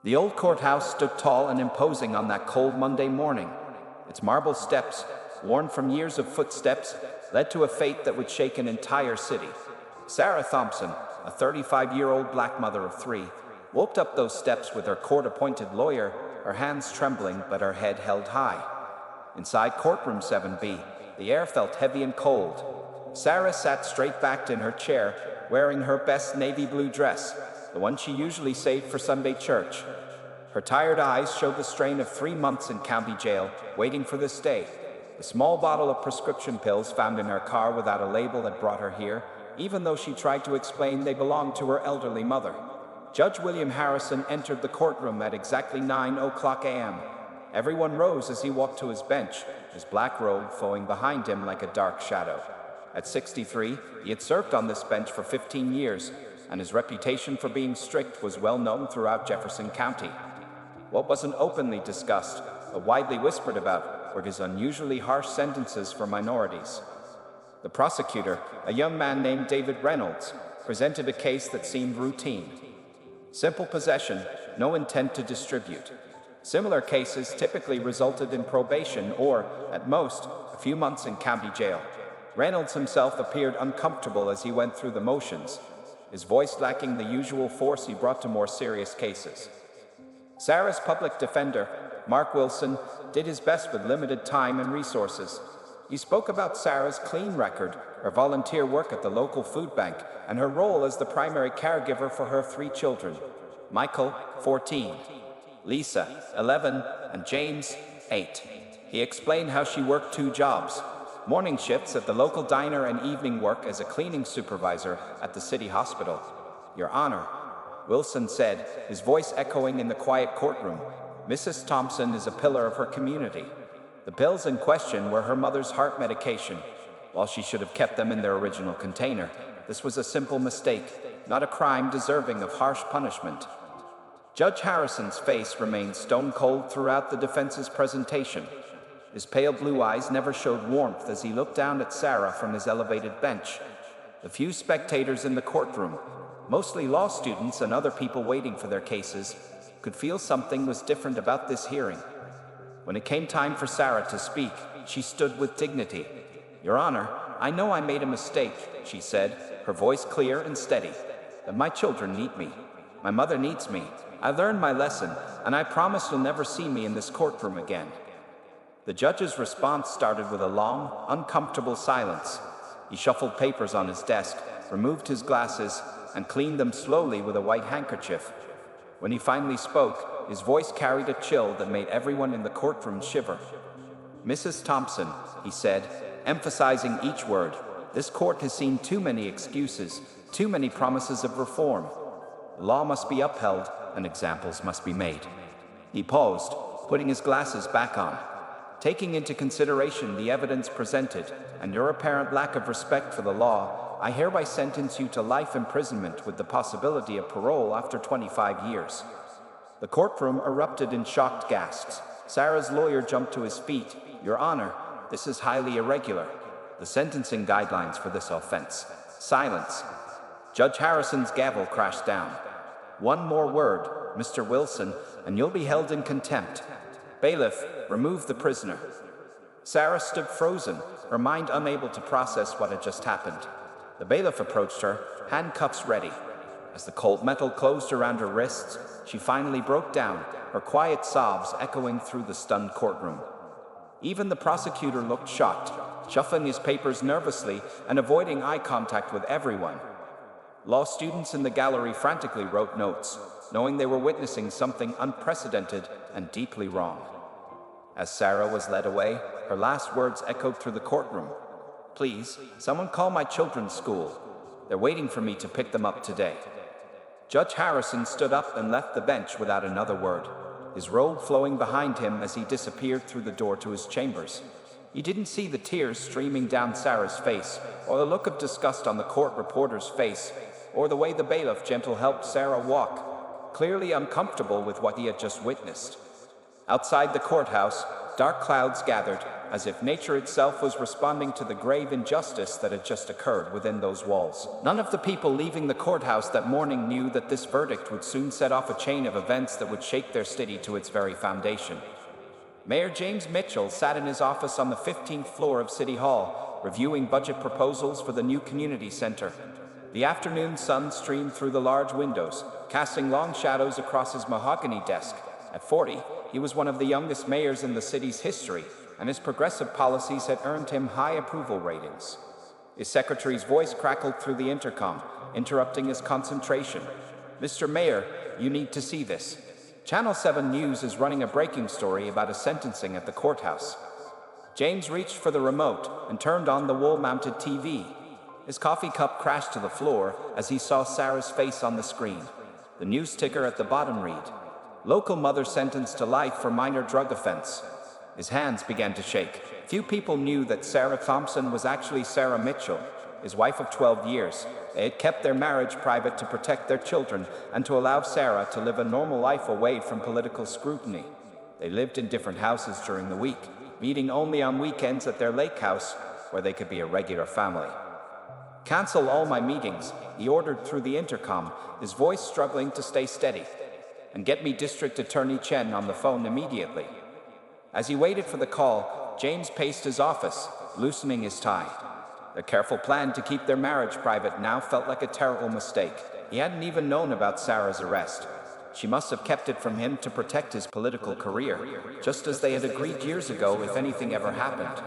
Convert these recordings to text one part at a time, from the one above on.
The old courthouse stood tall and imposing on that cold Monday morning. Its marble steps, worn from years of footsteps, led to a fate that would shake an entire city. Sarah Thompson, a 35-year-old black mother of three, walked up those steps with her court-appointed lawyer, her hands trembling but her head held high. Inside courtroom 7B, the air felt heavy and cold. Sarah sat straight-backed in her chair, wearing her best navy blue dress, the one she usually saved for Sunday church. Her tired eyes showed the strain of 3 months in county jail, waiting for this day. The small bottle of prescription pills found in her car without a label had brought her here, even though she tried to explain they belonged to her elderly mother. Judge William Harrison entered the courtroom at exactly 9:00 a.m. Everyone rose as he walked to his bench, his black robe flowing behind him like a dark shadow. At 63, he had served on this bench for 15 years, and his reputation for being strict was well known throughout Jefferson County. What wasn't openly discussed, but widely whispered about, were his unusually harsh sentences for minorities. The prosecutor, a young man named David Reynolds, presented a case that seemed routine. Simple possession, no intent to distribute. Similar cases typically resulted in probation or, at most, a few months in county jail. Reynolds himself appeared uncomfortable as he went through the motions, his voice lacking the usual force he brought to more serious cases. Sarah's public defender, Mark Wilson, did his best with limited time and resources. He spoke about Sarah's clean record, her volunteer work at the local food bank, and her role as the primary caregiver for her 3 children, Michael, 14, Lisa, 11, and James, 8. He explained how she worked 2 jobs, morning shifts at the local diner and evening work as a cleaning supervisor at the city hospital. Your Honor, Wilson said, his voice echoing in the quiet courtroom, Mrs. Thompson is a pillar of her community. The pills in question were her mother's heart medication. While she should have kept them in their original container, this was a simple mistake, not a crime deserving of harsh punishment. Judge Harrison's face remained stone cold throughout the defense's presentation. His pale blue eyes never showed warmth as he looked down at Sarah from his elevated bench. The few spectators in the courtroom, mostly law students and other people waiting for their cases, could feel something was different about this hearing. When it came time for Sarah to speak, she stood with dignity. Your Honor, I know I made a mistake, she said, her voice clear and steady. That my children need me. My mother needs me. I learned my lesson, and I promise you'll never see me in this courtroom again. The judge's response started with a long, uncomfortable silence. He shuffled papers on his desk, removed his glasses, and cleaned them slowly with a white handkerchief. When he finally spoke, his voice carried a chill that made everyone in the courtroom shiver. Mrs. Thompson, he said, emphasizing each word, this court has seen too many excuses, too many promises of reform. The law must be upheld, and examples must be made. He paused, putting his glasses back on. Taking into consideration the evidence presented and your apparent lack of respect for the law, I hereby sentence you to life imprisonment with the possibility of parole after 25 years. The courtroom erupted in shocked gasps. Sarah's lawyer jumped to his feet. Your Honor, this is highly irregular. The sentencing guidelines for this offense. Silence. Judge Harrison's gavel crashed down. One more word, Mr. Wilson, and you'll be held in contempt. Bailiff, remove the prisoner. Sarah stood frozen, her mind unable to process what had just happened. The bailiff approached her, handcuffs ready. As the cold metal closed around her wrists, she finally broke down, her quiet sobs echoing through the stunned courtroom. Even the prosecutor looked shocked, shuffling his papers nervously and avoiding eye contact with everyone. Law students in the gallery frantically wrote notes, knowing they were witnessing something unprecedented and deeply wrong. As Sarah was led away, her last words echoed through the courtroom. Please, someone call my children's school. They're waiting for me to pick them up today. Judge Harrison stood up and left the bench without another word, his robe flowing behind him as he disappeared through the door to his chambers. He didn't see the tears streaming down Sarah's face, or the look of disgust on the court reporter's face, or the way the bailiff gentle helped Sarah walk, clearly uncomfortable with what he had just witnessed. Outside the courthouse, dark clouds gathered, as if nature itself was responding to the grave injustice that had just occurred within those walls. None of the people leaving the courthouse that morning knew that this verdict would soon set off a chain of events that would shake their city to its very foundation. Mayor James Mitchell sat in his office on the 15th floor of City Hall, reviewing budget proposals for the new community center. The afternoon sun streamed through the large windows, casting long shadows across his mahogany desk. At 40, he was one of the youngest mayors in the city's history, and his progressive policies had earned him high approval ratings. His secretary's voice crackled through the intercom, interrupting his concentration. "Mr. Mayor, you need to see this. Channel 7 News is running a breaking story about a sentencing at the courthouse." James reached for the remote and turned on the wall-mounted TV. His coffee cup crashed to the floor as he saw Sarah's face on the screen. The news ticker at the bottom read, "Local mother sentenced to life for minor drug offense." His hands began to shake. Few people knew that Sarah Thompson was actually Sarah Mitchell, his wife of 12 years. They had kept their marriage private to protect their children and to allow Sarah to live a normal life away from political scrutiny. They lived in different houses during the week, meeting only on weekends at their lake house, where they could be a regular family. "Cancel all my meetings," he ordered through the intercom, his voice struggling to stay steady. "And get me District Attorney Chen on the phone immediately." As he waited for the call, James paced his office, loosening his tie. Their careful plan to keep their marriage private now felt like a terrible mistake. He hadn't even known about Sarah's arrest. She must have kept it from him to protect his political career, just as they had agreed years ago if anything ever happened.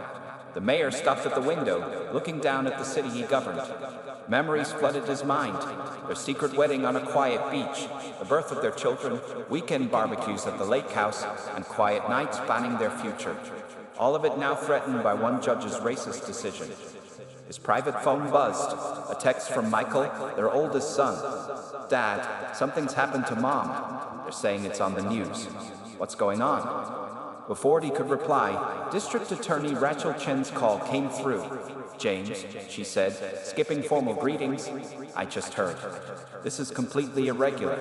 The mayor stopped at the window, looking down at the city he governed. Memories flooded his mind. Their secret wedding on a quiet beach, the birth of their children, weekend barbecues at the lake house, and quiet nights planning their future. All of it now threatened by one judge's racist decision. His private phone buzzed, a text from Michael, their oldest son. "Dad, something's happened to Mom. They're saying it's on the news. What's going on?" Before he could reply, District Attorney Rachel Chen's call came through. "James," she said, skipping formal greetings, "I just heard. This is completely irregular.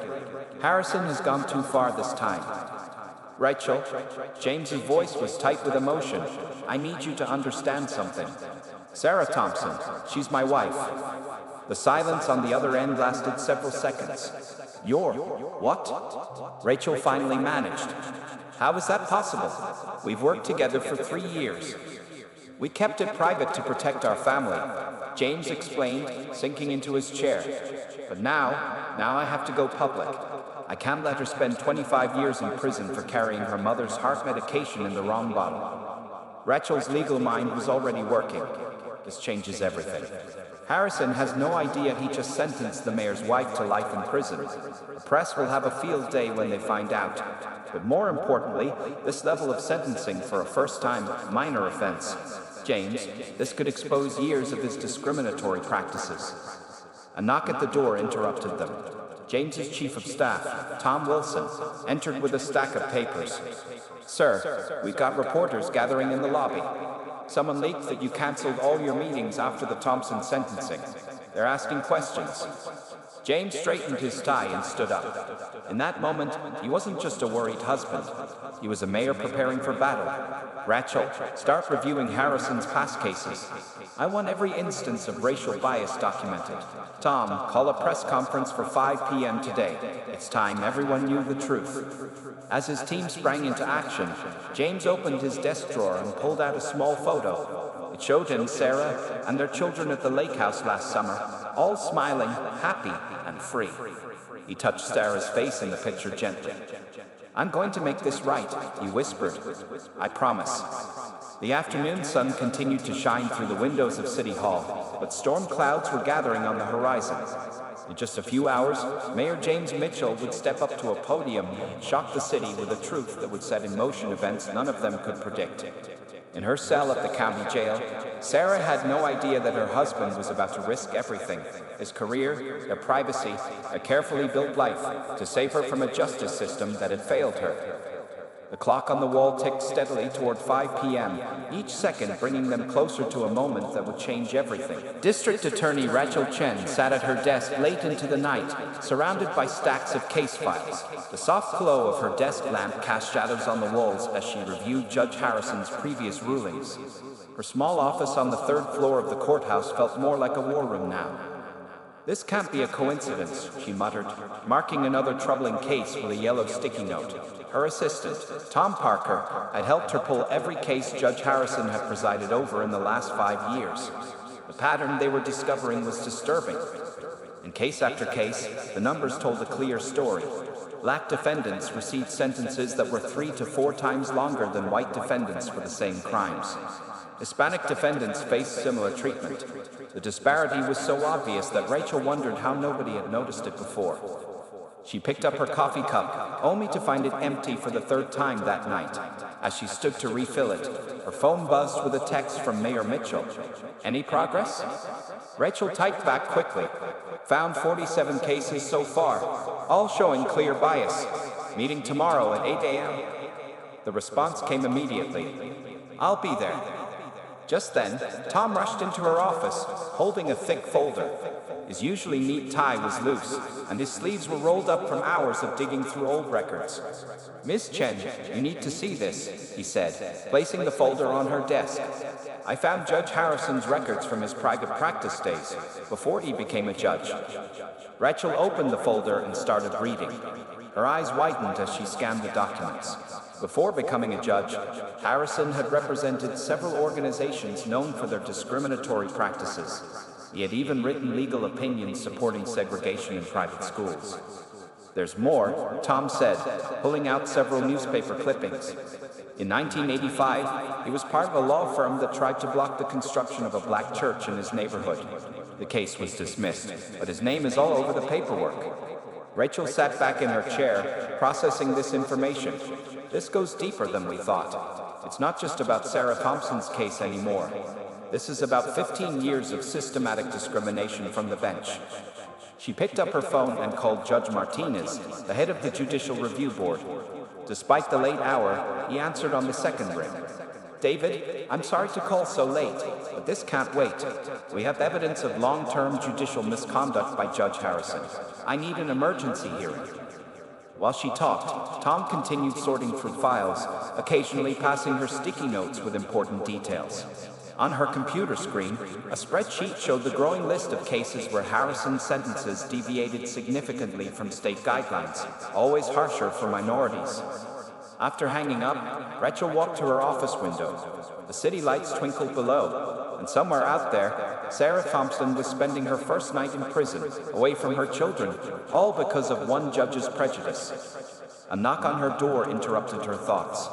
Harrison has gone too far this time." "Rachel," James's voice was tight with emotion, "I need you to understand something. Sarah Thompson, she's my wife." The silence on the other end lasted several seconds. "You're what?" Rachel finally managed. "How is that possible? We've worked together for 3 years. We kept it private to protect our family," James explained, sinking into his chair. "But now I have to go public. I can't let her spend 25 years in prison for carrying her mother's heart medication in the wrong bottle." Rachel's legal mind was already working. This changes everything. Harrison has no idea he just sentenced the mayor's wife to life in prison. The press will have a field day when they find out. But more importantly, this level of sentencing for a first-time minor offense. James, this could expose years of his discriminatory practices. A knock at the door interrupted them. James's chief of staff, Tom Wilson, entered with a stack of papers. "Sir, we've got reporters gathering in the lobby. Someone leaked that you canceled all your meetings after the Thompson sentencing. They're asking questions." James straightened his tie and stood up. In that moment, he wasn't just a worried husband. He was a mayor preparing for battle. "Rachel, start reviewing Harrison's past cases. I want every instance of racial bias documented. Tom, call a press conference for 5 p.m. today. It's time everyone knew the truth." As his team sprang into action, James opened his desk drawer and pulled out a small photo. It showed him Sarah and their children at the lake house last summer, all smiling, happy, and free. He touched Sarah's face in the picture gently. "I'm going to make this right," he whispered. "I promise." The afternoon sun continued to shine through the windows of City Hall, but storm clouds were gathering on the horizon. In just a few hours, Mayor James Mitchell would step up to a podium and shock the city with a truth that would set in motion events none of them could predict. In her cell at the county jail, Sarah had no idea that her husband was about to risk everything, his career, their privacy, a carefully built life, to save her from a justice system that had failed her. The clock on the wall ticked steadily toward 5 p.m., each second bringing them closer to a moment that would change everything. District Attorney Rachel Chen sat at her desk late into the night, surrounded by stacks of case files. The soft glow of her desk lamp cast shadows on the walls as she reviewed Judge Harrison's previous rulings. Her small office on the third floor of the courthouse felt more like a war room now. "This can't be a coincidence," she muttered, marking another troubling case with a yellow sticky note. Her assistant, Tom Parker, had helped her pull every case Judge Harrison had presided over in the last 5 years. The pattern they were discovering was disturbing. In case after case, the numbers told a clear story. Black defendants received sentences that were 3 to 4 times longer than white defendants for the same crimes. Hispanic defendants faced similar treatment. The disparity was so obvious that Rachel wondered how nobody had noticed it before. She picked up her coffee cup, only to find it empty for the third time that night. As she stood to refill it, her phone buzzed with a text from Mayor Mitchell. "Any progress?" Rachel typed back quickly. "Found 47 cases so far, all showing clear bias. Meeting tomorrow at 8 a.m. The response came immediately. "I'll be there." Just then, Tom rushed into her office, holding a thick folder. His usually neat tie was loose, and his sleeves were rolled up from hours of digging through old records. "Miss Chen, you need to see this," he said, placing the folder on her desk. "I found Judge Harrison's records from his private practice days, before he became a judge." Rachel opened the folder and started reading. Her eyes widened as she scanned the documents. Before becoming a judge, Harrison had represented several organizations known for their discriminatory practices. He had even written legal opinions supporting segregation in private schools. "There's more," Tom said, pulling out several newspaper clippings. In 1985, he was part of a law firm that tried to block the construction of a black church in his neighborhood. The case was dismissed, but his name is all over the paperwork. Rachel sat back in her chair, processing this information. "This goes deeper than we thought. It's not just about Sarah Thompson's case anymore. This is about 15 years of systematic discrimination from the bench." She picked up her phone and called Judge Martinez, the head of the Judicial Review Board. Despite the late hour, he answered on the second ring. "David, I'm sorry to call so late, but this can't wait. We have evidence of long-term judicial misconduct by Judge Harrison. I need an emergency hearing." While she talked, Tom continued sorting through files, occasionally passing her sticky notes with important details. On her computer screen, a spreadsheet showed the growing list of cases where Harrison's sentences deviated significantly from state guidelines, always harsher for minorities. After hanging up, Rachel walked to her office window. The city lights twinkled below, and somewhere out there, Sarah Thompson was spending her first night in prison, away from her children, all because of one judge's prejudice. A knock on her door interrupted her thoughts.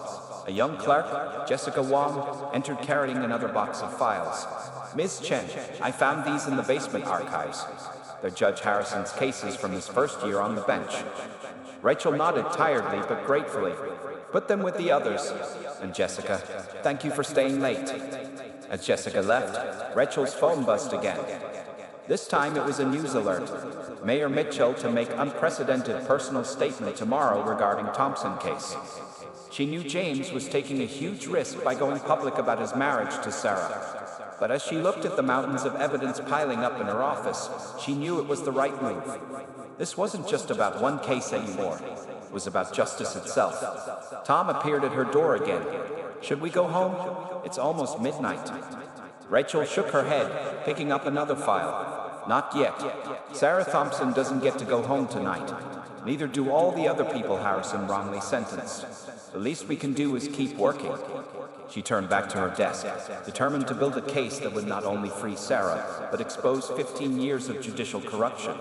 A young clerk, Jessica Wong, entered carrying another box of files. "Ms. Chen, I found these in the basement archives. They're Judge Harrison's cases from his first year on the bench." Rachel nodded tiredly but gratefully. "Put them with the others. And Jessica, thank you for staying late." As Jessica left, Rachel's phone buzzed again. This time it was a news alert. Mayor Mitchell to make unprecedented personal statement tomorrow regarding Thompson case. She knew James was taking a huge risk by going public about his marriage to Sarah. But as she looked at the mountains of evidence piling up in her office, she knew it was the right move. This wasn't just about one case anymore. It was about justice itself. Tom appeared at her door again. "Should we go home? It's almost midnight." Rachel shook her head, picking up another file. "Not yet. Sarah Thompson doesn't get to go home tonight. Neither do all the other people Harrison wrongly sentenced. The least we can do is keep working." She turned back to her desk, determined to build a case that would not only free Sarah, but expose 15 years of judicial corruption.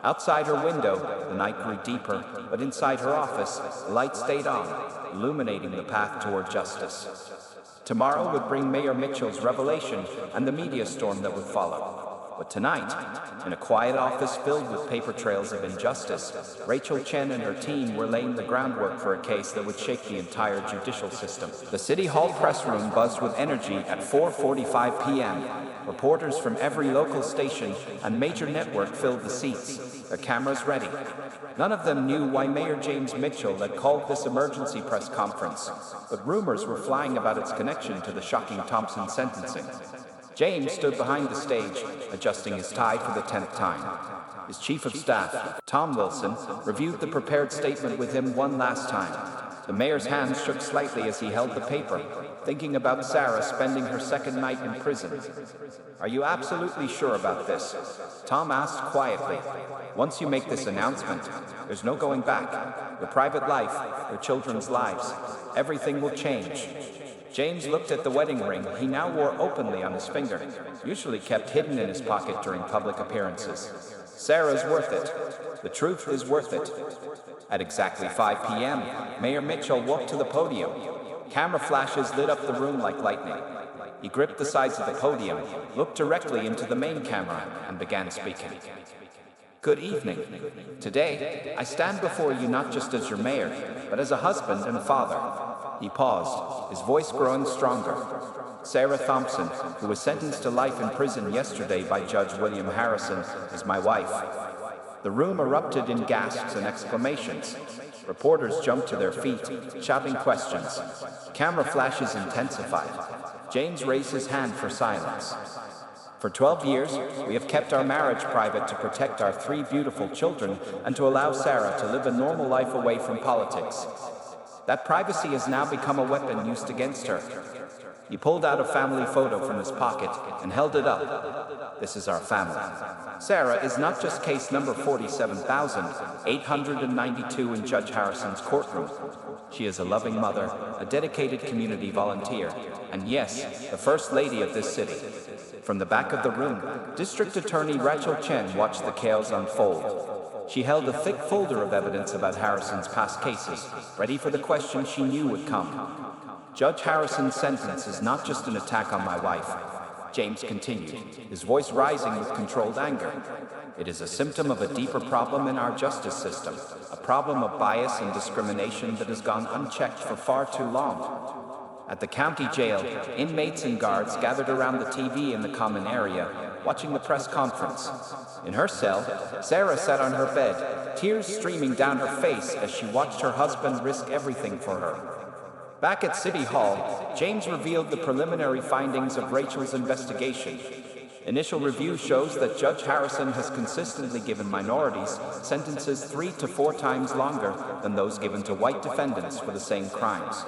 Outside her window, the night grew deeper, but inside her office, the light stayed on, illuminating the path toward justice. Tomorrow would bring Mayor Mitchell's revelation and the media storm that would follow. But tonight, in a quiet office filled with paper trails of injustice, Rachel Chen and her team were laying the groundwork for a case that would shake the entire judicial system. The City Hall press room buzzed with energy at 4:45 p.m. Reporters from every local station and major network filled the seats, their cameras ready. None of them knew why Mayor James Mitchell had called this emergency press conference, but rumors were flying about its connection to the shocking Thompson sentencing. James stood behind the stage, adjusting his tie for the 10th time. His chief of staff, Tom Wilson, reviewed the prepared statement with him one last time. The mayor's hands shook slightly as he held the paper, thinking about Sarah spending her second night in prison. "Are you absolutely sure about this?" Tom asked quietly. "Once you make this announcement, there's no going back. Your private life, your children's lives, everything will change." James looked at the wedding ring he now wore openly on his finger, usually kept hidden in his pocket during public appearances. Sarah's worth it. The truth is worth it. At exactly 5 p.m., Mayor Mitchell walked to the podium. Camera flashes lit up the room like lightning. He gripped the sides of the podium, looked directly into the main camera, and began speaking. "Good evening. Today, I stand before you not just as your mayor, but as a husband and a father." He paused, his voice growing stronger. "Sarah Thompson, who was sentenced to life in prison yesterday by Judge William Harrison, is my wife." The room erupted in gasps and exclamations. Reporters jumped to their feet, shouting questions. Camera flashes intensified. James raised his hand for silence. "For 12 years, we have kept our marriage private to protect our 3 beautiful children and to allow Sarah to live a normal life away from politics. That privacy has now become a weapon used against her." He pulled out a family photo from his pocket and held it up. "This is our family. Sarah is not just case number 47,892 in Judge Harrison's courtroom. She is a loving mother, a dedicated community volunteer, and yes, the First Lady of this city." From the back of the room, District Attorney Rachel Chen watched the chaos unfold. She held a thick folder of evidence about Harrison's past cases, ready for the question she knew would come. "Judge Harrison's sentence is not just an attack on my wife," James continued, his voice rising with controlled anger. "It is a symptom of a deeper problem in our justice system, a problem of bias and discrimination that has gone unchecked for far too long." At the county jail, inmates and guards gathered around the TV in the common area, watching the press conference. In her cell, Sarah sat on her bed, tears streaming down her face as she watched her husband risk everything for her. Back at City Hall, James revealed the preliminary findings of Rachel's investigation. Initial review shows that Judge Harrison has consistently given minorities sentences 3 to 4 times longer than those given to white defendants for the same crimes.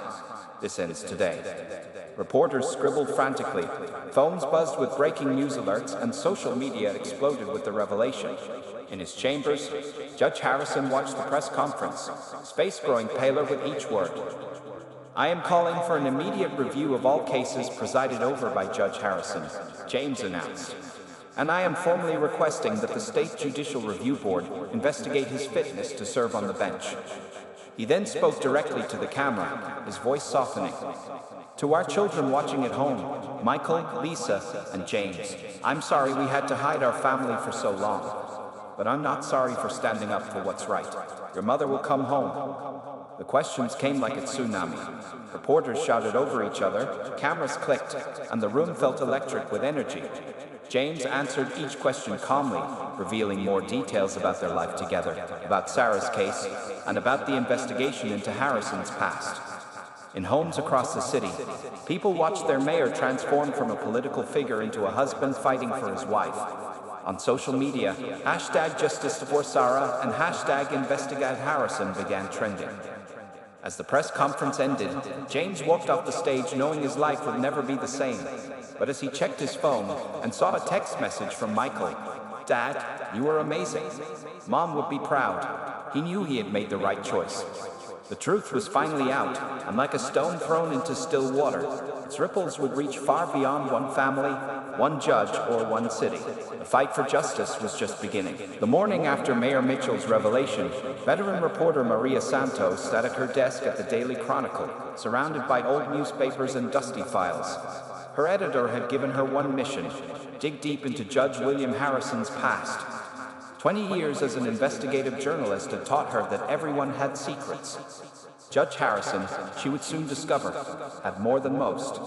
This ends today. Reporters scribbled frantically, phones buzzed with breaking news alerts, and social media exploded with the revelation. In his chambers, Judge Harrison watched the press conference, his face growing paler with each word. "I am calling for an immediate review of all cases presided over by Judge Harrison," James announced. "And I am formally requesting that the State Judicial Review Board investigate his fitness to serve on the bench." He then spoke directly to the camera, his voice softening. "To our children watching at home, Michael, Lisa, and James, I'm sorry we had to hide our family for so long. But I'm not sorry for standing up for what's right. Your mother will come home." The questions came like a tsunami. Reporters shouted over each other, cameras clicked, and the room felt electric with energy. James answered each question calmly, revealing more details about their life together, about Sarah's case, and about the investigation into Harrison's past. In homes across the city, people watched their mayor transform from a political figure into a husband fighting for his wife. On social media, #JusticeForSarah and #InvestigateHarrison began trending. As the press conference ended, James walked off the stage knowing his life would never be the same. But as he checked his phone and saw a text message from Michael, "Dad, you were amazing. Mom would be proud," he knew he had made the right choice. The truth was finally out, and like a stone thrown into still water, its ripples would reach far beyond one family, one judge, or one city. The fight for justice was just beginning. The morning after Mayor Mitchell's revelation, veteran reporter Maria Santos sat at her desk at the Daily Chronicle, surrounded by old newspapers and dusty files. Her editor had given her one mission: dig deep into Judge William Harrison's past. 20 years as an investigative journalist had taught her that everyone had secrets. Judge Harrison, she would soon discover, had more than most.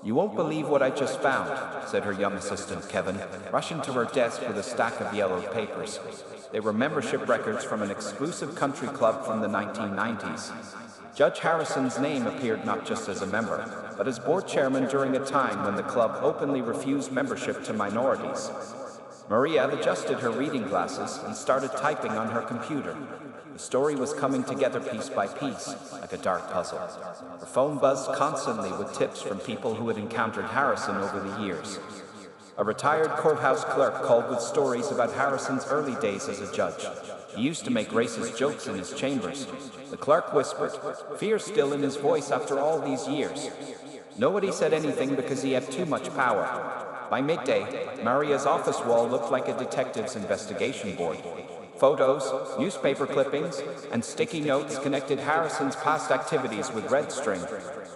"You won't believe what I just found," said her young assistant, Kevin, rushing to her desk with a stack of yellowed papers. They were membership records from an exclusive country club from the 1990s. Judge Harrison's name appeared not just as a member, but as board chairman during a time when the club openly refused membership to minorities. Maria adjusted her reading glasses and started typing on her computer. The story was coming together piece by piece, like a dark puzzle. Her phone buzzed constantly with tips from people who had encountered Harrison over the years. A retired courthouse clerk called with stories about Harrison's early days as a judge. He used to make racist jokes in his chambers. The clerk whispered, fear still in his voice after all these years. Nobody said anything because he had too much power. By midday, Maria's office wall looked like a detective's investigation board. Photos, newspaper clippings, and sticky notes connected Harrison's past activities with red string.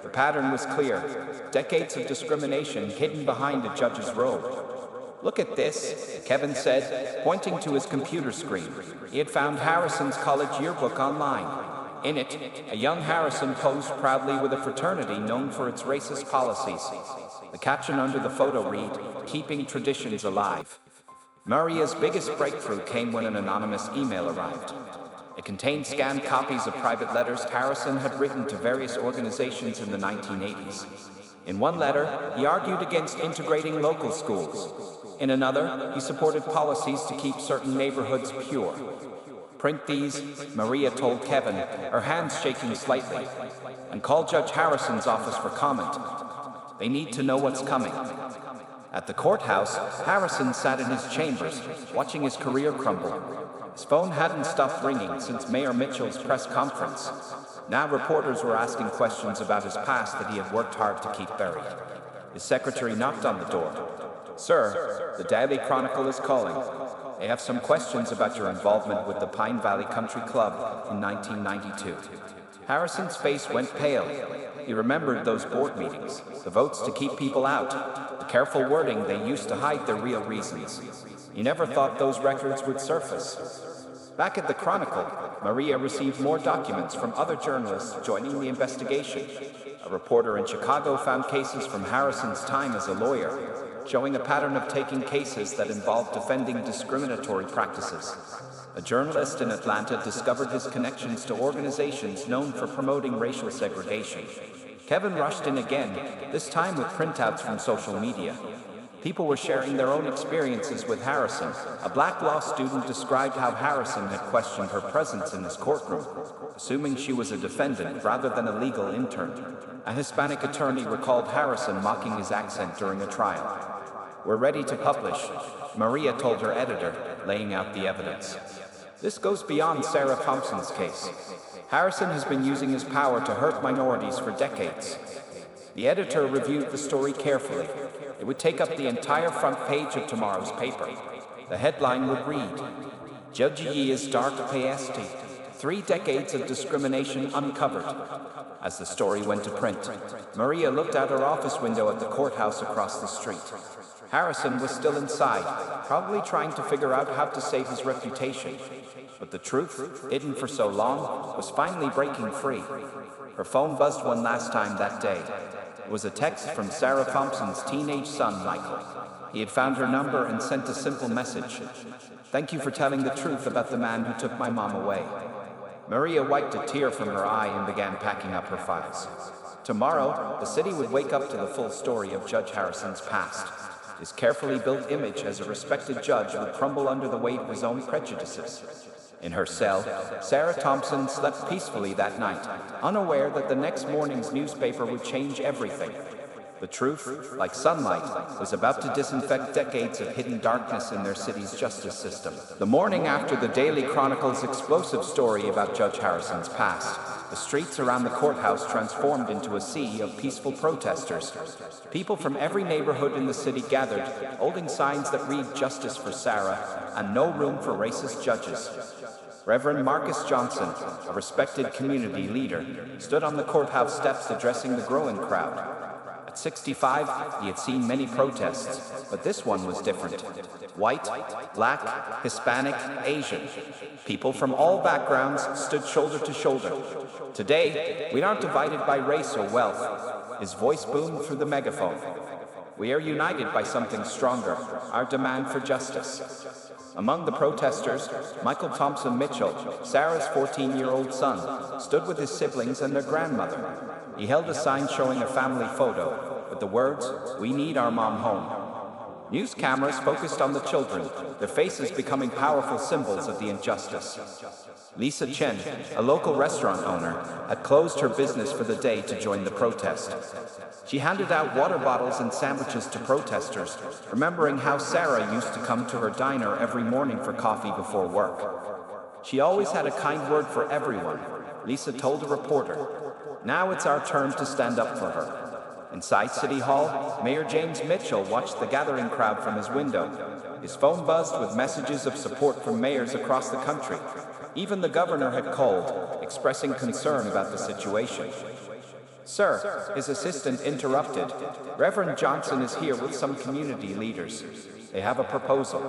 The pattern was clear. Decades of discrimination hidden behind a judge's robe. Look at this, Kevin said, pointing to his computer screen. He had found Harrison's college yearbook online. In it, a young Harrison posed proudly with a fraternity known for its racist policies. The caption under the photo read, "Keeping Traditions Alive." Maria's biggest breakthrough came when an anonymous email arrived. It contained scanned copies of private letters Harrison had written to various organizations in the 1980s. In one letter, he argued against integrating local schools. In another, he supported policies to keep certain neighborhoods pure. Print these, Maria told Kevin, her hands shaking slightly, and call Judge Harrison's office for comment. They need to know what's coming. At the courthouse, Harrison sat in his chambers, watching his career crumble. His phone hadn't stopped ringing since Mayor Mitchell's press conference. Now reporters were asking questions about his past that he had worked hard to keep buried. His secretary knocked on the door. "Sir, the Daily Chronicle is calling. They have some questions about your involvement with the Pine Valley Country Club in 1992. Harrison's face went pale. He remembered those board meetings, the votes to keep people out, the careful wording they used to hide their real reasons. He never thought those records would surface. Back at the Chronicle, Maria received more documents from other journalists joining the investigation. A reporter in Chicago found cases from Harrison's time as a lawyer, showing a pattern of taking cases that involved defending discriminatory practices. A journalist in Atlanta discovered his connections to organizations known for promoting racial segregation. Kevin rushed in again, this time with printouts from social media. People were sharing their own experiences with Harrison. A black law student described how Harrison had questioned her presence in his courtroom, assuming she was a defendant rather than a legal intern. A Hispanic attorney recalled Harrison mocking his accent during a trial. "We're ready to publish," Maria told her editor, laying out the evidence. "This goes beyond Sarah Thompson's case. Harrison has been using his power to hurt minorities for decades." The editor reviewed the story carefully. It would take up the entire front page of tomorrow's paper. The headline would read, "Judge Yee's Dark Past, 3 decades of discrimination uncovered." As the story went to print, Maria looked out her office window at the courthouse across the street. Harrison was still inside, probably trying to figure out how to save his reputation. But the truth, hidden for so long, was finally breaking free. Her phone buzzed one last time that day. It was a text from Sarah Thompson's teenage son, Michael. He had found her number and sent a simple message. "Thank you for telling the truth about the man who took my mom away." Maria wiped a tear from her eye and began packing up her files. Tomorrow, the city would wake up to the full story of Judge Harrison's past. His carefully built image as a respected judge would crumble under the weight of his own prejudices. In her cell, Sarah Thompson slept peacefully that night, unaware that the next morning's newspaper would change everything. The truth, like sunlight, was about to disinfect decades of hidden darkness in their city's justice system. The morning after the Daily Chronicle's explosive story about Judge Harrison's past, the streets around the courthouse transformed into a sea of peaceful protesters. People from every neighborhood in the city gathered, holding signs that read "Justice for Sarah" and "No room for racist judges." Reverend Marcus Johnson, a respected community leader, stood on the courthouse steps addressing the growing crowd. A At 65, he had seen many protests, but this one was different. White, black, Hispanic, Asian. People from all backgrounds stood shoulder to shoulder. Today, we aren't divided by race or wealth. His voice boomed through the megaphone. We are united by something stronger, our demand for justice. Among the protesters, Michael Thompson Mitchell, Sarah's 14-year-old son, stood with his siblings and their grandmother. He held a sign showing a family photo with the words, "We need our mom home." News cameras focused on the children, their faces becoming powerful symbols of the injustice. Lisa Chen, a local restaurant owner, had closed her business for the day to join the protest. She handed out water bottles and sandwiches to protesters, remembering how Sarah used to come to her diner every morning for coffee before work. She always had a kind word for everyone, Lisa told a reporter. Now it's our turn to stand up for her. Inside City Hall, Mayor James Mitchell watched the gathering crowd from his window. His phone buzzed with messages of support from mayors across the country. Even the governor had called, expressing concern about the situation. "Sir," his assistant interrupted, "Reverend Johnson is here with some community leaders. They have a proposal."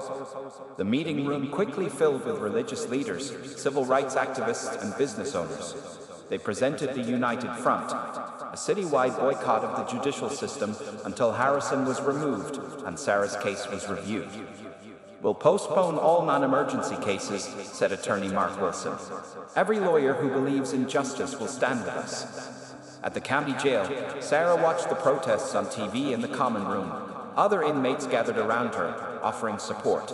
The meeting room quickly filled with religious leaders, civil rights activists, and business owners. They presented the United Front, a citywide boycott of the judicial system until Harrison was removed and Sarah's case was reviewed. "We'll postpone all non-emergency cases," said attorney Mark Wilson. "Every lawyer who believes in justice will stand with us." At the county jail, Sarah watched the protests on TV in the common room. Other inmates gathered around her, offering support.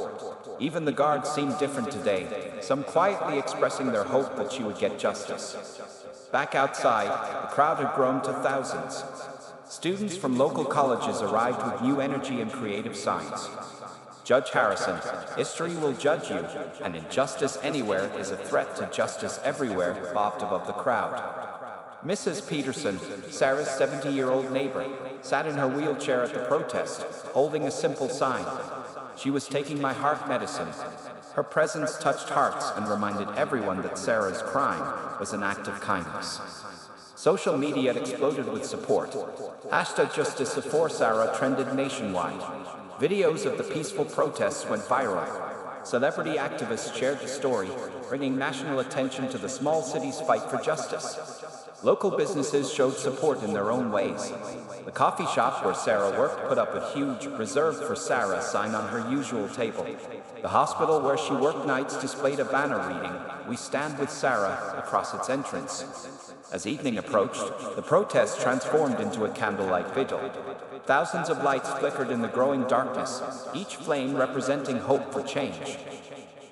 Even the guards seemed different today, some quietly expressing their hope that she would get justice. Back outside, the crowd had grown to thousands. Students from local colleges arrived with new energy and creative signs. "Judge Harrison, history will judge you, and injustice anywhere is a threat to justice everywhere," bobbed above the crowd. Mrs. Peterson, Sarah's 70-year-old neighbor, sat in her wheelchair at the protest, holding a simple sign. She was taking my heart medicine. Her presence touched hearts and reminded everyone that Sarah's crime was an act of kindness. Social media exploded with support. #JusticeForSarah trended nationwide. Videos of the peaceful protests went viral. Celebrity activists shared the story, bringing national attention to the small city's fight for justice. Local businesses showed support in their own ways. The coffee shop where Sarah worked put up a huge "Reserved for Sarah" sign on her usual table. The hospital where she worked nights displayed a banner reading, "We stand with Sarah," across its entrance. As evening approached, the protest transformed into a candlelight vigil. Thousands of lights flickered in the growing darkness, each flame representing hope for change.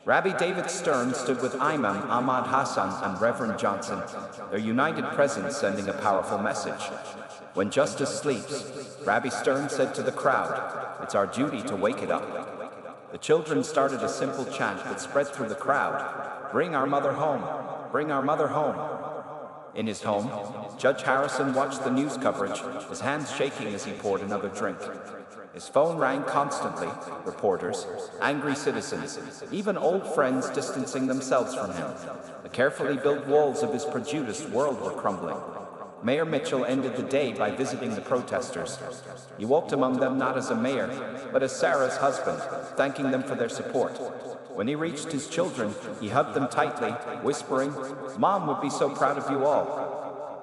Rabbi David Stern stood with Imam Ahmad Hassan and Reverend Johnson, their united presence sending a powerful message. "When justice sleeps," Rabbi Stern said to the crowd, "it's our duty to wake it up." The children started a simple chant that spread through the crowd, "Bring our mother home, bring our mother home." In his home, Judge Harrison watched the news coverage, his hands shaking as he poured another drink. His phone rang constantly, reporters, angry citizens, even old friends distancing themselves from him. The carefully built walls of his prejudiced world were crumbling. Mayor Mitchell ended the day by visiting the protesters. He walked among them not as a mayor, but as Sarah's husband, thanking them for their support. When he reached his children, he hugged them tightly, whispering, "Mom would be so proud of you all."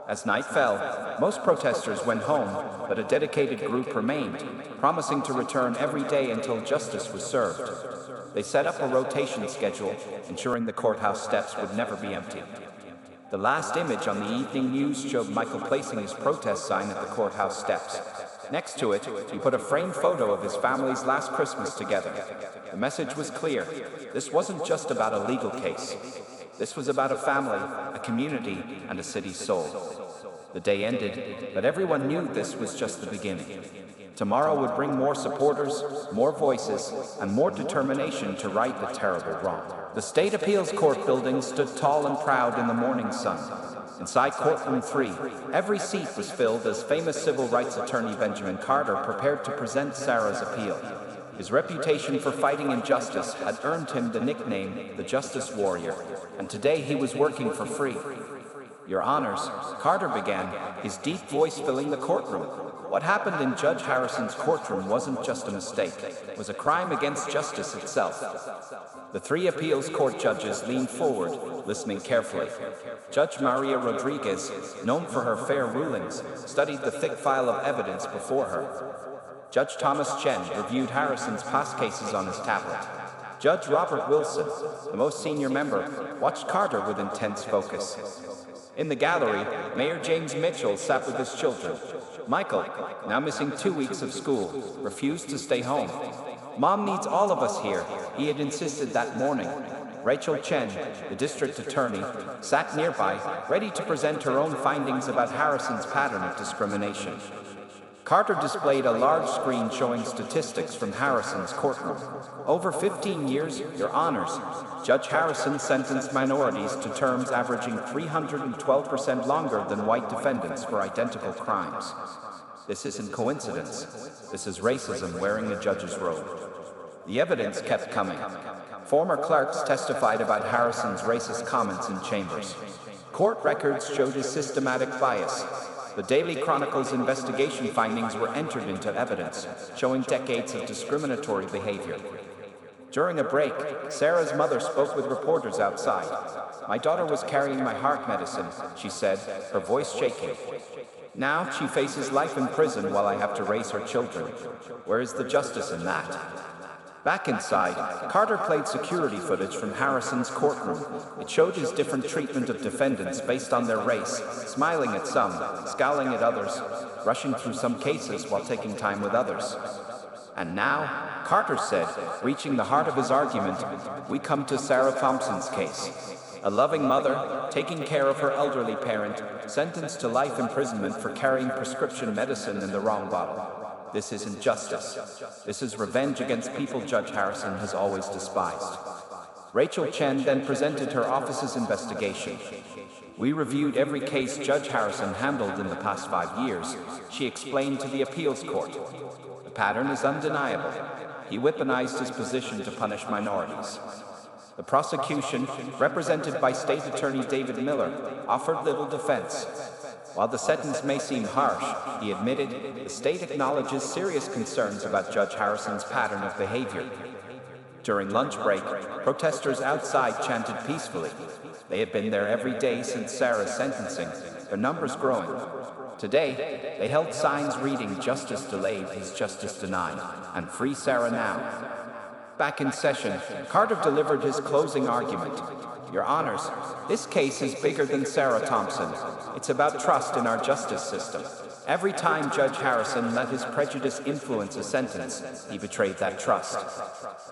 As night fell, most protesters went home, but a dedicated group remained, promising to return every day until justice was served. They set up a rotation schedule, ensuring the courthouse steps would never be empty. The last image on the evening news showed Michael placing his protest sign at the courthouse steps. Next to it, he put a framed photo of his family's last Christmas together. The message was clear. This wasn't just about a legal case. This was about a family, a community, and a city's soul. The day ended, but everyone knew this was just the beginning. Tomorrow would bring more supporters, more voices, and more determination to right the terrible wrong. The State Appeals Court building stood tall and proud in the morning sun. Inside Courtroom 3, every seat was filled as famous civil rights attorney Benjamin Carter prepared to present Sarah's appeal. His reputation for fighting injustice had earned him the nickname the Justice Warrior, and today he was working for free. "Your Honors," Carter began, his deep voice filling the courtroom. what happened in Judge Harrison's courtroom wasn't just a mistake. It was a crime against justice itself. The three appeals court judges leaned forward, listening carefully. Judge Maria Rodriguez, known for her fair rulings, studied the thick file of evidence before her. Judge Thomas Chen reviewed Harrison's past cases on his tablet. Judge Robert Wilson, the most senior member, watched Carter with intense focus. In the gallery, Mayor James Mitchell sat with his children. Michael, now missing 2 weeks of school, refused to stay home. Mom needs all of us here, he had insisted that morning. Rachel Chen, the district attorney, sat nearby, ready to present her own findings about Harrison's pattern of discrimination. Carter displayed a large screen showing statistics from Harrison's courtroom. Over 15 years, Your Honors, Judge Harrison sentenced minorities to terms averaging 312% longer than white defendants for identical crimes. This isn't coincidence. This is racism wearing a judge's robe. The evidence kept coming. Former clerks testified about Harrison's racist comments in chambers. Court records showed his systematic bias. The Daily Chronicle's investigation findings were entered into evidence, showing decades of discriminatory behavior. During a break, Sarah's mother spoke with reporters outside. My daughter was carrying my heart medicine, she said, her voice shaking. Now she faces life in prison while I have to raise her children. Where is the justice in that? Back inside, Carter played security footage from Harrison's courtroom. It showed his different treatment of defendants based on their race, smiling at some, scowling at others, rushing through some cases while taking time with others. And now, Carter said, reaching the heart of his argument, we come to Sarah Thompson's case. A loving mother, taking care of her elderly parent, sentenced to life imprisonment for carrying prescription medicine in the wrong bottle. This isn't justice. This is revenge against people Judge Harrison has always despised. Rachel Chen then presented her office's investigation. We reviewed every case Judge Harrison handled in the past 5 years, she explained to the appeals court. The pattern is undeniable. He weaponized his position to punish minorities. The prosecution, represented by State Attorney David Miller, offered little defense. While the sentence may seem harsh, he admitted, the state acknowledges serious concerns about Judge Harrison's pattern of behavior. During lunch break, protesters outside chanted peacefully. They had been there every day since Sarah's sentencing, their numbers growing. Today, they held signs reading "Justice delayed is justice denied" and "Free Sarah now." Back in session, Carter delivered his closing argument. Your Honors, this case is bigger than Sarah Thompson. It's about trust in our justice system. Every time Judge Harrison let his prejudice influence a sentence, he betrayed that trust.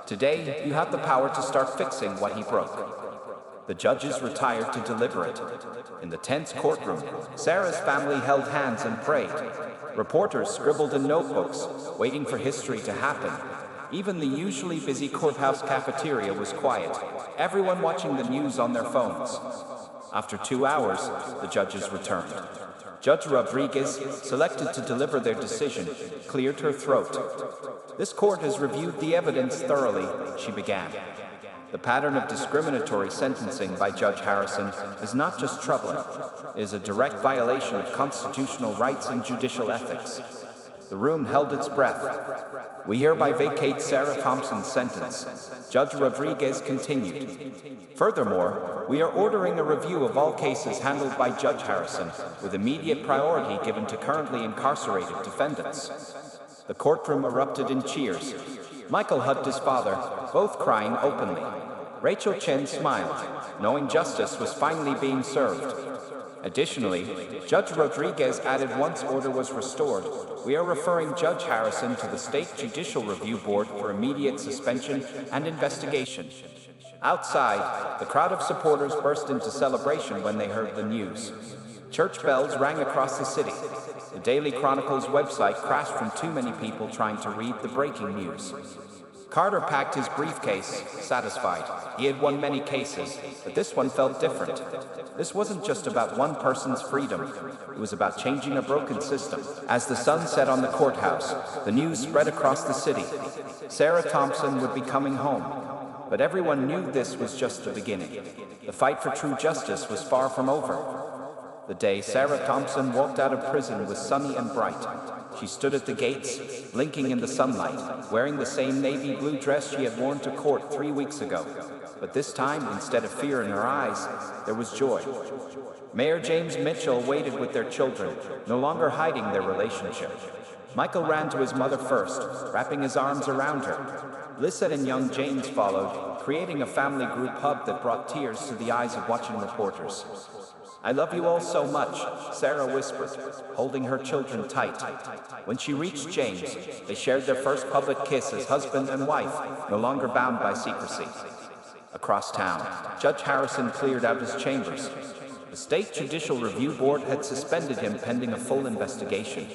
Today, you have the power to start fixing what he broke. The judges retired to deliberate. In the tense courtroom, Sarah's family held hands and prayed. Reporters scribbled in notebooks, waiting for history to happen. Even the usually busy courthouse cafeteria was quiet, everyone watching the news on their phones. After 2 hours, the judges returned. Judge Rodriguez, selected to deliver their decision, cleared her throat. This court has reviewed the evidence thoroughly, she began. The pattern of discriminatory sentencing by Judge Harrison is not just troubling, it is a direct violation of constitutional rights and judicial ethics. The room held its breath. We hereby vacate Sarah Thompson's sentence. Judge Rodriguez continued. Furthermore, we are ordering a review of all cases handled by Judge Harrison, with immediate priority given to currently incarcerated defendants. The courtroom erupted in cheers. Michael hugged his father, both crying openly. Rachel Chen smiled, knowing justice was finally being served. Additionally, Judge Rodriguez added once order was restored, we are referring Judge Harrison to the State Judicial Review Board for immediate suspension and investigation. Outside, the crowd of supporters burst into celebration when they heard the news. Church bells rang across the city. The Daily Chronicle's website crashed from too many people trying to read the breaking news. Carter packed his briefcase, satisfied. He had won many cases, but this one felt different. This wasn't just about one person's freedom. It was about changing a broken system. As the sun set on the courthouse, the news spread across the city. Sarah Thompson would be coming home. But everyone knew this was just the beginning. The fight for true justice was far from over. The day Sarah Thompson walked out of prison was sunny and bright. She stood at the gates, blinking in the sunlight, wearing the same navy blue dress she had worn to court 3 weeks ago. But this time, instead of fear in her eyes, there was joy. Mayor James Mitchell waited with their children, no longer hiding their relationship. Michael ran to his mother first, wrapping his arms around her. Lissa and young James followed, creating a family group hug that brought tears to the eyes of watching reporters. "I love you all so much," Sarah whispered, holding her children tight. When she reached James, they shared their first public kiss as husband and wife, no longer bound by secrecy. Across town, Judge Harrison cleared out his chambers. The State Judicial Review Board had suspended him pending a full investigation.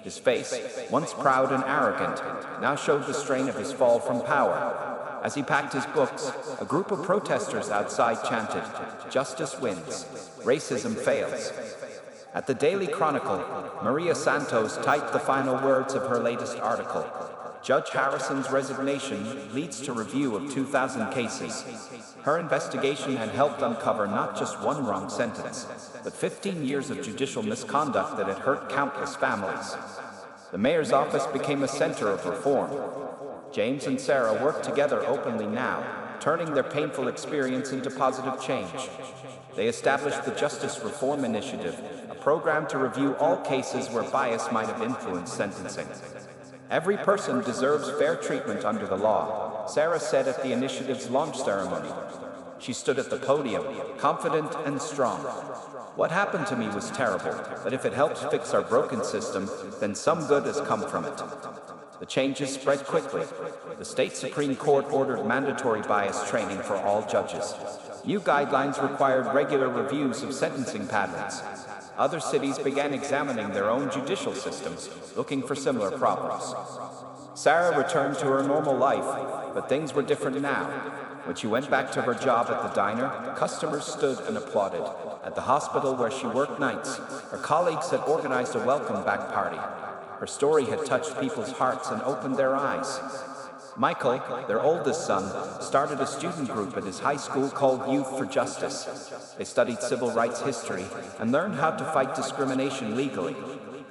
His face, once proud and arrogant, now showed the strain of his fall from power. As he packed his books, a group of protesters outside chanted, "Justice wins. Racism fails." At the Daily Chronicle, Maria Santos typed the final words of her latest article. Judge Harrison's resignation leads to review of 2,000 cases. Her investigation had helped uncover not just one wrong sentence, but 15 years of judicial misconduct that had hurt countless families. The mayor's office became a center of reform. James and Sarah work together openly now, turning their painful experience into positive change. They established the Justice Reform Initiative, a program to review all cases where bias might have influenced sentencing. "Every person deserves fair treatment under the law," Sarah said at the initiative's launch ceremony. She stood at the podium, confident and strong. "What happened to me was terrible, but if it helps fix our broken system, then some good has come from it." The changes spread quickly. The state Supreme Court ordered mandatory bias training for all judges. New guidelines required regular reviews of sentencing patterns. Other cities began examining their own judicial systems, looking for similar problems. Sarah returned to her normal life, but things were different now. When she went back to her job at the diner, customers stood and applauded. At the hospital where she worked nights, her colleagues had organized a welcome back party. Her story had touched people's hearts and opened their eyes. Michael, their oldest son, started a student group at his high school called Youth for Justice. They studied civil rights history and learned how to fight discrimination legally.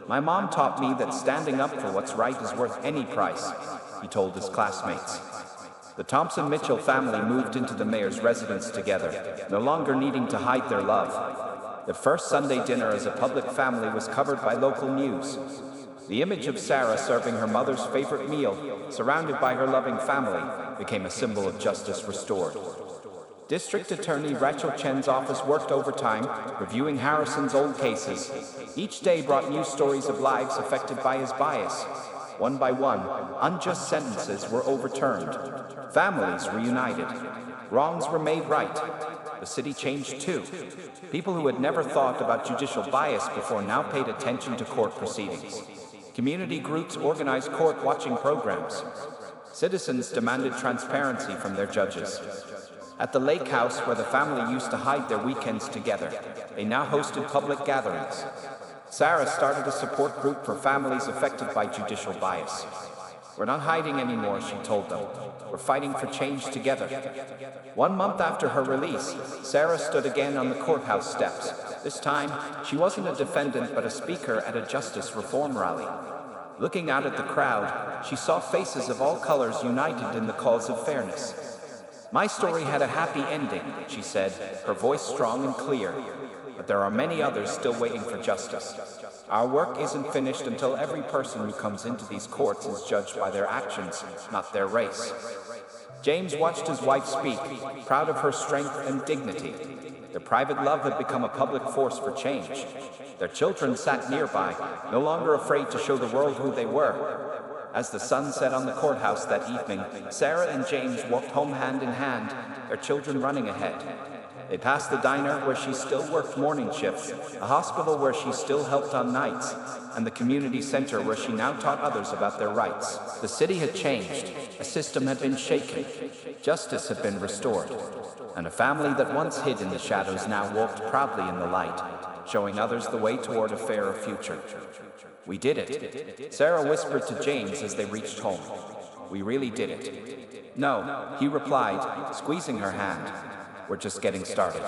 "My mom taught me that standing up for what's right is worth any price," he told his classmates. The Thompson-Mitchell family moved into the mayor's residence together, no longer needing to hide their love. The first Sunday dinner as a public family was covered by local news. The image of Sarah serving her mother's favorite meal, surrounded by her loving family, became a symbol of justice restored. District Attorney Rachel Chen's office worked overtime, reviewing Harrison's old cases. Each day brought new stories of lives affected by his bias. One by one, unjust sentences were overturned. Families reunited. Wrongs were made right. The city changed too. People who had never thought about judicial bias before now paid attention to court proceedings. Community groups organized court-watching programs. Citizens demanded transparency from their judges. At the lake house where the family used to hide their weekends together, they now hosted public gatherings. Sarah started a support group for families affected by judicial bias. "We're not hiding anymore," she told them. "We're fighting for change together." 1 month after her release, Sarah stood again on the courthouse steps. This time, she wasn't a defendant but a speaker at a justice reform rally. Looking out at the crowd, she saw faces of all colors united in the cause of fairness. "My story had a happy ending," she said, her voice strong and clear. "But there are many others still waiting for justice. Our work isn't finished until every person who comes into these courts is judged by their actions, not their race." James watched his wife speak, proud of her strength and dignity. Their private love had become a public force for change. Their children sat nearby, no longer afraid to show the world who they were. As the sun set on the courthouse that evening, Sarah and James walked home hand in hand, their children running ahead. They passed the diner where she still worked morning shifts, a hospital where she still helped on nights, and the community center where she now taught others about their rights. The city had changed, a system had been shaken, justice had been restored, and a family that once hid in the shadows now walked proudly in the light, showing others the way toward a fairer future. "We did it," Sarah whispered to James as they reached home. "We really did it." "No," he replied, squeezing her hand. "We're just getting started."